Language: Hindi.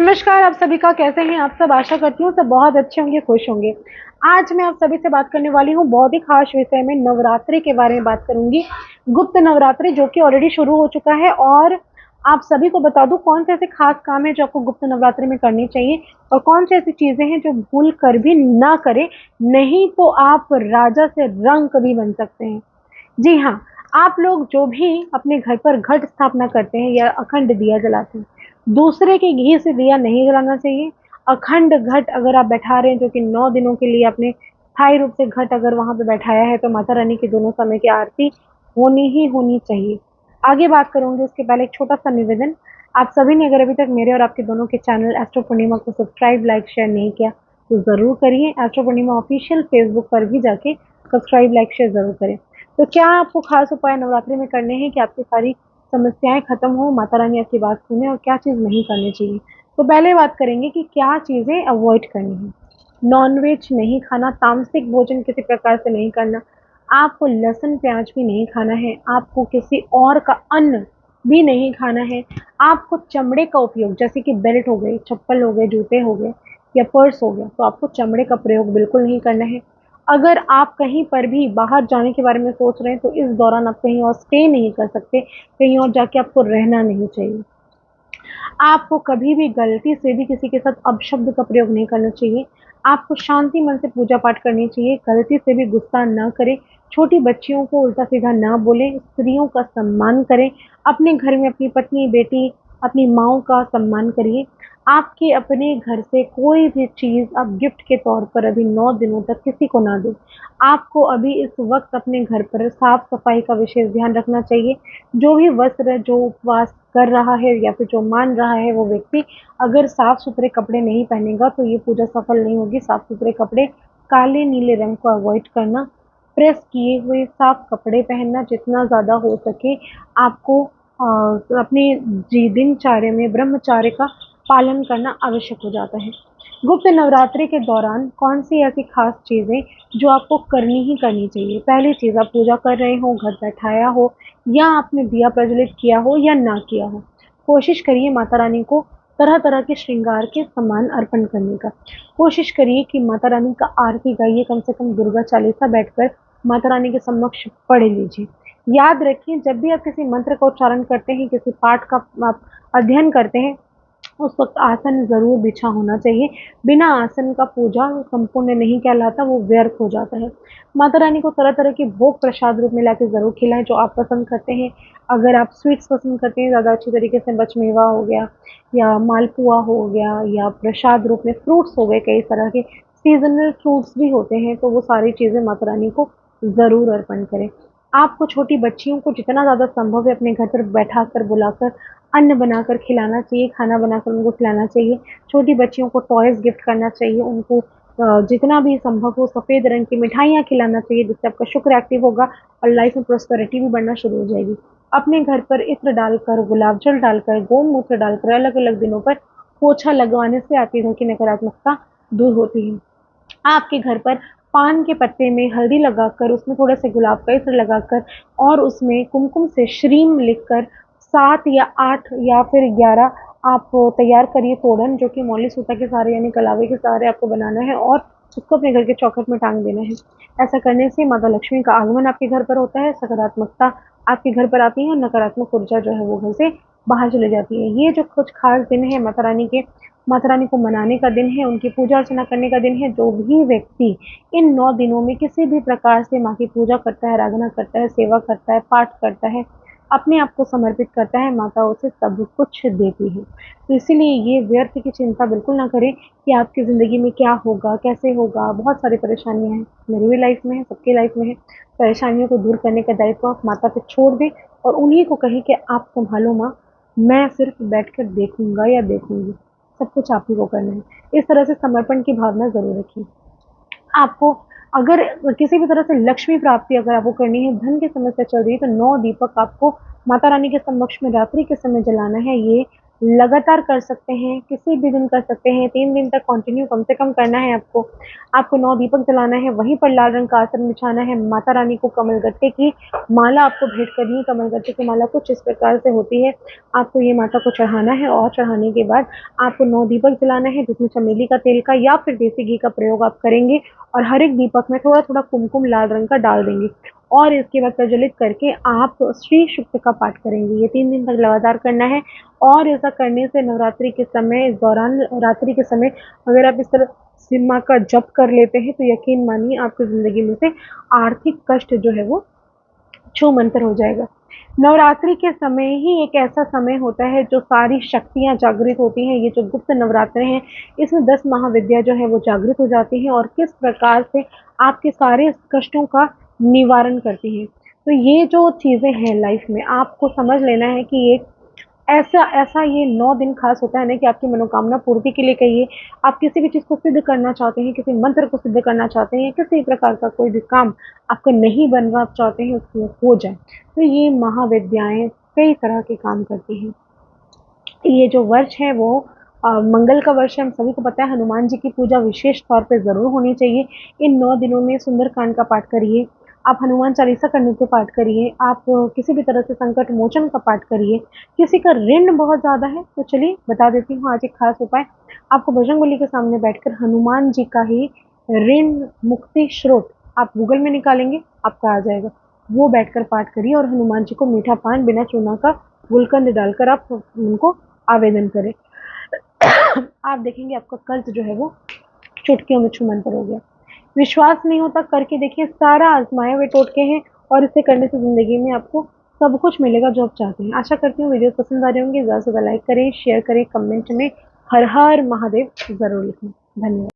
नमस्कार आप सभी का, कैसे हैं आप सब। आशा करती हूँ सब बहुत अच्छे होंगे, खुश होंगे। आज मैं आप सभी से बात करने वाली हूँ बहुत ही खास विषय में, नवरात्रि के बारे में बात करूंगी। गुप्त नवरात्रि जो कि ऑलरेडी शुरू हो चुका है, और आप सभी को बता दूं कौन से ऐसे खास काम है जो आपको गुप्त नवरात्रि में करनी चाहिए और कौन सी ऐसी चीजें हैं जो भूल कर भी ना करें, नहीं तो आप राजा से रंक भी बन सकते हैं। जी हाँ, आप लोग जो भी अपने घर पर घट स्थापना करते हैं या अखंड दिया जलाते हैं, दूसरे के घी से दिया नहीं जलाना चाहिए। अखंड घट अगर आप बैठा रहे हैं जो कि 9 दिनों के लिए आपने स्थायी रूप से घट अगर वहां पे बैठाया है, तो माता रानी की दोनों समय की आरती होनी ही होनी चाहिए। आगे बात करूंगी उसके पहले एक छोटा सा निवेदन। आप सभी ने अगर अभी तक मेरे और आपके दोनों के चैनल एस्ट्रो पूर्णिमा को सब्सक्राइब, लाइक, शेयर नहीं किया तो जरूर करिए। एस्ट्रो पूर्णिमा ऑफिशियल फेसबुक पर भी जाके सब्सक्राइब, लाइक, शेयर जरूर करें। तो क्या आपको खास उपाय नवरात्रि में करने हैं कि आपकी सारी समस्याएं खत्म हो, माता रानी आपकी बात सुने, और क्या चीज़ नहीं करनी चाहिए। तो पहले बात करेंगे कि क्या चीज़ें अवॉइड करनी है। नॉनवेज नहीं खाना, तामसिक भोजन किसी प्रकार से नहीं करना, आपको लहसुन प्याज भी नहीं खाना है, आपको किसी और का अन्न भी नहीं खाना है, आपको चमड़े का उपयोग जैसे कि बेल्ट हो गई, चप्पल हो गए, जूते हो गए या पर्स हो गया, तो आपको चमड़े का प्रयोग बिल्कुल नहीं करना है। अगर आप कहीं पर भी बाहर जाने के बारे में सोच रहे हैं तो इस दौरान आप कहीं और स्टे नहीं कर सकते, कहीं और जाके आपको रहना नहीं चाहिए। आपको कभी भी गलती से भी किसी के साथ अपशब्द का प्रयोग नहीं करना चाहिए। आपको शांति मन से पूजा पाठ करनी चाहिए, गलती से भी गुस्सा ना करें, छोटी बच्चियों को उल्टा सीधा ना बोलें, स्त्रियों का सम्मान करें, अपने घर में अपनी पत्नी, बेटी, अपनी माँओं का सम्मान करिए। आपके अपने घर से कोई भी चीज़ आप गिफ्ट के तौर पर अभी 9 दिनों तक किसी को ना दें। आपको अभी इस वक़्त अपने घर पर साफ-सफाई का विशेष ध्यान रखना चाहिए। जो भी वस्त्र, जो उपवास कर रहा है या फिर जो मान रहा है वो व्यक्ति, अगर साफ-सुथरे कपड़े नहीं पहनेगा तो ये पूजा सफल नहीं होगी। साफ-सुथरे कपड़े, काले नीले रंग को अवॉइड करना, प्रेस किए हुए साफ कपड़े पहनना, जितना ज़्यादा हो सके आपको अपने दिनचर्या में ब्रह्मचर्य का पालन करना आवश्यक हो जाता है। गुप्त नवरात्रि के दौरान कौन सी ऐसी खास चीज़ें जो आपको करनी ही करनी चाहिए। पहली चीज़, आप पूजा कर रहे हो, घर बैठाया हो या आपने दिया प्रज्वलित किया हो या ना किया हो, कोशिश करिए माता रानी को तरह तरह के श्रृंगार के सामान अर्पण करने का। कोशिश करिए कि माता रानी का आरती गाइए, कम से कम दुर्गा चालीसा बैठकर माता रानी के समक्ष पढ़ लीजिए। याद रखिए, जब भी आप किसी मंत्र का उच्चारण करते हैं, किसी पाठ का आप अध्ययन करते हैं, उस वक़्त आसन ज़रूर बिछा होना चाहिए। बिना आसन का पूजा संपूर्ण नहीं कहलाता, वो व्यर्थ हो जाता है। माता रानी को तरह-तरह के भोग प्रसाद रूप में लाके ज़रूर खिलाएँ जो आप पसंद करते हैं। अगर आप स्वीट्स पसंद करते हैं ज़्यादा अच्छी तरीके से, बचमेवा हो गया या मालपुआ हो गया या प्रसाद रूप में फ्रूट्स हो गए, कई तरह के सीज़नल फ्रूट्स भी होते हैं, तो वो सारी चीज़ें माता रानी को ज़रूर अर्पण करें। आपको छोटी बच्चियों को जितना ज़्यादा संभव है अपने घर पर बैठाकर, बुलाकर अन्न बनाकर खिलाना चाहिए, खाना बनाकर उनको खिलाना चाहिए। छोटी बच्चियों को टॉयज़ गिफ्ट करना चाहिए, उनको जितना भी संभव हो सफ़ेद रंग की मिठाइयाँ खिलाना चाहिए, जिससे आपका शुक्र एक्टिव होगा और लाइफ में प्रॉस्पेरिटी भी बढ़ना शुरू हो जाएगी। अपने घर पर इत्र डालकर, गुलाब जल डालकर, गौमूत्र डालकर अलग-अलग दिनों पर पोछा लगवाने से आपके घर की नकारात्मकता दूर होती है। आपके घर पर पान के पत्ते में हल्दी लगाकर, उसमें थोड़ा सा गुलाब का इत्र लगाकर और उसमें कुमकुम से श्रीम लिखकर 7 या 8 या फिर 11 आप तैयार करिए तोरण, जो कि मौली सूता के सहारे यानी कलावे के सहारे आपको बनाना है और उसको अपने घर के चौखट में टांग देना है। ऐसा करने से माता लक्ष्मी का आगमन आपके घर पर होता है, सकारात्मकता आपके घर पर आती है और नकारात्मक ऊर्जा जो है वो घर से बाहर चली जाती है। ये जो कुछ खास दिन है माता रानी को मनाने का दिन है, उनकी पूजा अर्चना करने का दिन है। जो भी व्यक्ति इन 9 दिनों में किसी भी प्रकार से माँ की पूजा करता है, आराधना करता है, सेवा करता है, पाठ करता है, अपने आप को समर्पित करता है, माता उसे सब कुछ देती है। तो इसीलिए ये व्यर्थ की चिंता बिल्कुल ना करें कि आपकी ज़िंदगी में क्या होगा, कैसे होगा। बहुत सारी परेशानियाँ हैं, मेरी भी लाइफ में है, सबकी लाइफ में है। परेशानियों को दूर करने का दायित्व आप माता पे छोड़ दें और उन्हीं को कहें कि आप सँभालो माँ, मैं सिर्फ बैठकर देखूँगा या देखूँगी। सब कुछ आप ही को करना है। इस तरह से समर्पण की भावना ज़रूर रखिए। आपको अगर किसी भी तरह से लक्ष्मी प्राप्ति अगर आपको करनी है, धन की समस्या चल रही है, तो 9 दीपक आपको माता रानी के समक्ष में रात्रि के समय जलाना है। ये लगातार कर सकते हैं, किसी भी दिन कर सकते हैं, 3 दिन तक कंटिन्यू कम से कम करना है आपको। आपको 9 दीपक जलाना है, वहीं पर लाल रंग का आसन बिछाना है, माता रानी को कमलगट्टे की माला आपको भेंट करनी है। कमलगट्टे की माला कुछ इस प्रकार से होती है, आपको ये माता को चढ़ाना है और चढ़ाने के बाद आपको 9 दीपक जलाना है, जिसमें चमेली का तेल का या फिर देसी घी का प्रयोग आप करेंगे और हर एक दीपक में थोड़ा-थोड़ा कुमकुम लाल रंग का डाल देंगे और इसके बाद प्रज्वलित करके आप श्री सूक्त का पाठ करेंगे। ये 3 दिन तक लगातार करना है और ऐसा करने से नवरात्रि के समय, इस दौरान रात्रि के समय अगर आप इस तरह से माँ का जप कर लेते हैं, तो यकीन मानिए आपकी ज़िंदगी में से आर्थिक कष्ट जो है वो छूमंतर हो जाएगा। नवरात्रि के समय ही एक ऐसा समय होता है जो सारी शक्तियाँ जागृत होती हैं। ये जो गुप्त नवरात्रे हैं, इसमें 10 महाविद्या जो है वो जागृत हो जाती हैं और किस प्रकार से आपके सारे कष्टों का निवारण करती हैं। तो ये जो चीज़ें हैं लाइफ में, आपको समझ लेना है कि ये ऐसा ऐसा ये 9 दिन खास होता है ना कि आपकी मनोकामना पूर्ति के लिए कहिए, आप किसी भी चीज़ को सिद्ध करना चाहते हैं, किसी मंत्र को सिद्ध करना चाहते हैं, किसी प्रकार का कोई भी काम आपका नहीं बन रहा, आप चाहते हैं उसमें हो जाए, तो ये महाविद्याएँ कई तरह के काम करती हैं। ये जो वर्ष है वो मंगल का वर्ष है, हम सभी को पता है। हनुमान जी की पूजा विशेष तौर पे ज़रूर होनी चाहिए। इन 9 दिनों में सुंदरकांड का पाठ करिए, आप हनुमान चालीसा का नित्य पाठ करिए, आप किसी भी तरह से संकट मोचन का पाठ करिए। किसी का ऋण बहुत ज़्यादा है तो चलिए बता देती हूँ आज एक खास उपाय। आपको बजरंगबली के सामने बैठकर हनुमान जी का ही ऋण मुक्ति स्रोत आप गूगल में निकालेंगे, आपका आ जाएगा। वो बैठकर पाठ करिए और हनुमान जी को मीठा पान बिना चूना का गुलकंद डालकर आप उनको आवेदन करें। आप देखेंगे आपका कर्ज जो है वो चुटकियों में छूमंतर हो गया। विश्वास नहीं होता, करके देखिए, सारा आजमाए हुए टोटके हैं और इसे करने से ज़िंदगी में आपको सब कुछ मिलेगा जो आप चाहते हैं। आशा करती हूँ वीडियो पसंद आ रहे होंगे। ज़्यादा से ज़्यादा लाइक करें, शेयर करें, कमेंट में हर हर महादेव ज़रूर लिखें। धन्यवाद।